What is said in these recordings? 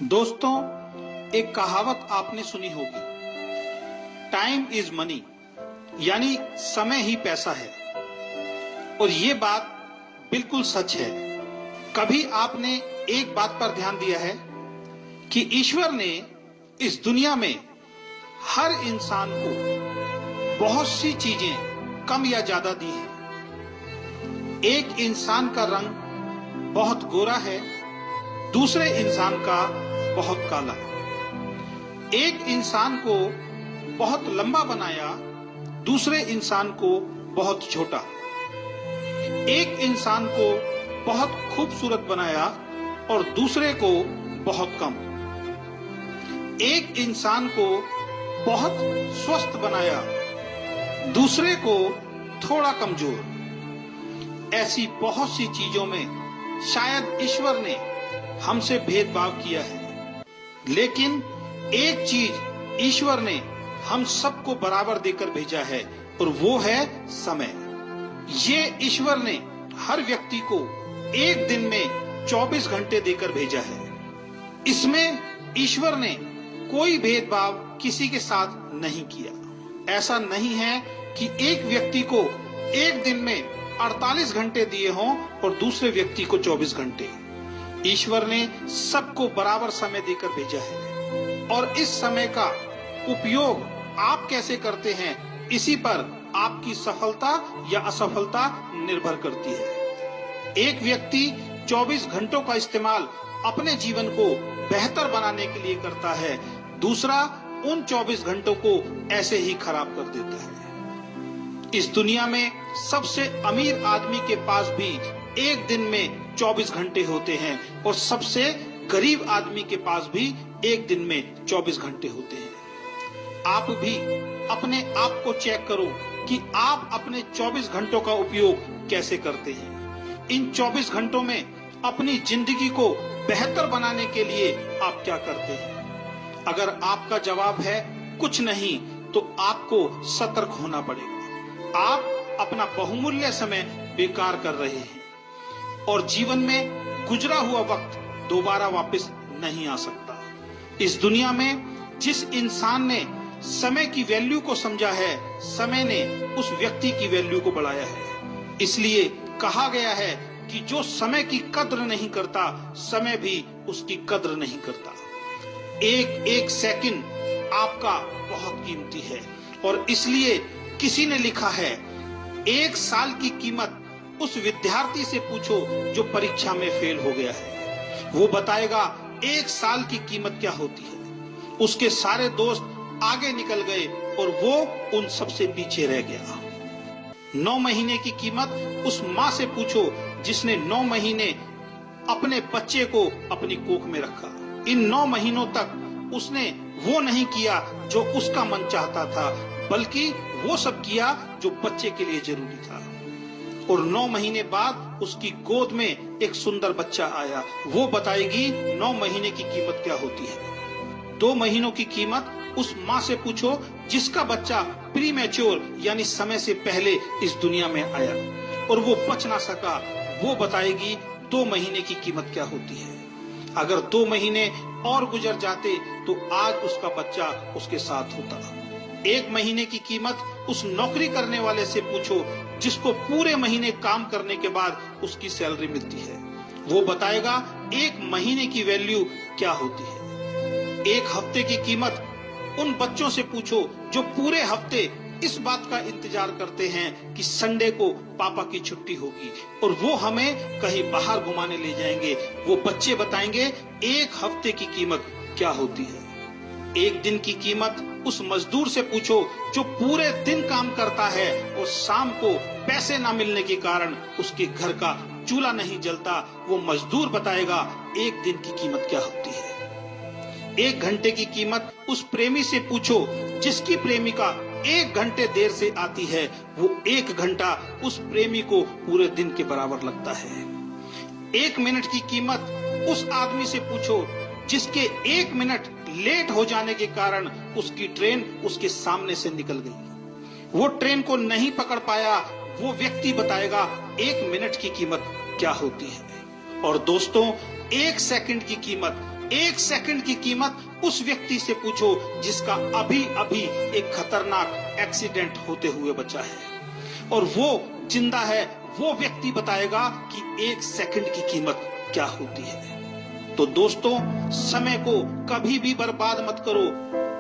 दोस्तों, एक कहावत आपने सुनी होगी, टाइम इज मनी, यानी समय ही पैसा है। और ये बात बिल्कुल सच है। कभी आपने एक बात पर ध्यान दिया है कि ईश्वर ने इस दुनिया में हर इंसान को बहुत सी चीजें कम या ज्यादा दी हैं। एक इंसान का रंग बहुत गोरा है, दूसरे इंसान का बहुत काला। एक इंसान को बहुत लंबा बनाया, दूसरे इंसान को बहुत छोटा। एक इंसान को बहुत खूबसूरत बनाया और दूसरे को बहुत कम। एक इंसान को बहुत स्वस्थ बनाया, दूसरे को थोड़ा कमजोर। ऐसी बहुत सी चीजों में शायद ईश्वर ने हमसे भेदभाव किया है, लेकिन एक चीज ईश्वर ने हम सबको बराबर देकर भेजा है और वो है समय। ये ईश्वर ने हर व्यक्ति को एक दिन में 24 घंटे देकर भेजा है। इसमें ईश्वर ने कोई भेदभाव किसी के साथ नहीं किया। ऐसा नहीं है कि एक व्यक्ति को एक दिन में 48 घंटे दिए हों और दूसरे व्यक्ति को 24 घंटे। ईश्वर ने सबको बराबर समय देकर भेजा है और इस समय का उपयोग आप कैसे करते हैं, इसी पर आपकी सफलता या असफलता निर्भर करती है। एक व्यक्ति 24 घंटों का इस्तेमाल अपने जीवन को बेहतर बनाने के लिए करता है, दूसरा उन 24 घंटों को ऐसे ही खराब कर देता है। इस दुनिया में सबसे अमीर आदमी के पास भी एक दिन में 24 घंटे होते हैं और सबसे गरीब आदमी के पास भी एक दिन में 24 घंटे होते हैं। आप भी अपने आप को चेक करो कि आप अपने 24 घंटों का उपयोग कैसे करते हैं। इन 24 घंटों में अपनी जिंदगी को बेहतर बनाने के लिए आप क्या करते हैं? अगर आपका जवाब है कुछ नहीं, तो आपको सतर्क होना पड़ेगा। आप अपना बहुमूल्य समय बेकार कर रहे हैं और जीवन में गुजरा हुआ वक्त दोबारा वापस नहीं आ सकता। इस दुनिया में जिस इंसान ने समय की वैल्यू को समझा है, समय ने उस व्यक्ति की वैल्यू को बढ़ाया है। इसलिए कहा गया है कि जो समय की कद्र नहीं करता, समय भी उसकी कद्र नहीं करता। एक एक सेकंड आपका बहुत कीमती है और इसलिए किसी ने लिखा है, एक साल की कीमत उस विद्यार्थी से पूछो जो परीक्षा में फेल हो गया है। वो बताएगा एक साल की कीमत क्या होती है। उसके सारे दोस्त आगे निकल गए और वो उन सबसे पीछे रह गया। 9 महीने की कीमत उस माँ से पूछो जिसने 9 महीने अपने बच्चे को अपनी कोख में रखा। इन 9 महीनों तक उसने वो नहीं किया जो उसका मन चाहता था, बल्कि वो सब किया जो बच्चे के लिए जरूरी था। और 9 महीने बाद उसकी गोद में एक सुंदर बच्चा आया। वो बताएगी 9 महीने की कीमत क्या होती है। 2 महीनों की कीमत उस माँ से पूछो जिसका बच्चा प्रीमैच्योर यानी समय से पहले इस दुनिया में आया और वो बच ना सका। वो बताएगी 2 महीने की कीमत क्या होती है। अगर 2 महीने और गुजर जाते तो आज उसका बच्चा उसके साथ होता। 1 महीने की कीमत उस नौकरी करने वाले से पूछो जिसको पूरे महीने काम करने के बाद उसकी सैलरी मिलती है। वो बताएगा 1 महीने की वैल्यू क्या होती है। 1 हफ्ते की कीमत उन बच्चों से पूछो जो पूरे हफ्ते इस बात का इंतजार करते हैं कि संडे को पापा की छुट्टी होगी और वो हमें कहीं बाहर घुमाने ले जाएंगे। वो बच्चे बताएंगे 1 हफ्ते की कीमत क्या होती है। 1 दिन की कीमत उस मजदूर से पूछो जो पूरे दिन काम करता है और शाम को पैसे ना मिलने के कारण उसके घर का चूल्हा नहीं जलता। वो मजदूर बताएगा 1 दिन की कीमत क्या होती है। 1 घंटे की कीमत उस प्रेमी से पूछो जिसकी प्रेमिका 1 घंटे देर से आती है। वो 1 घंटा उस प्रेमी को पूरे दिन के बराबर लगता है। 1 मिनट की कीमत उस आदमी से पूछो जिसके 1 मिनट लेट हो जाने के कारण उसकी ट्रेन उसके सामने से निकल गई। वो ट्रेन को नहीं पकड़ पाया। वो व्यक्ति बताएगा 1 मिनट की कीमत क्या होती है। और दोस्तों, 1 सेकंड की कीमत एक सेकंड की कीमत उस व्यक्ति से पूछो जिसका अभी अभी एक खतरनाक एक्सीडेंट होते हुए बचा है, और वो जिंदा है। वो व्यक्ति बताएगा कि एक सेकंड की कीमत क्या होती है। तो दोस्तों, समय को कभी भी बर्बाद मत करो।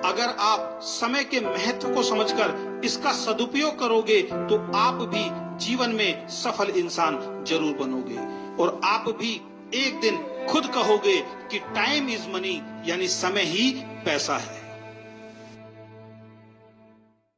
अगर आप समय के महत्व को समझकर इसका सदुपयोग करोगे तो आप भी जीवन में सफल इंसान जरूर बनोगे, और आप भी एक दिन खुद कहोगे कि टाइम इज मनी, यानी समय ही पैसा है।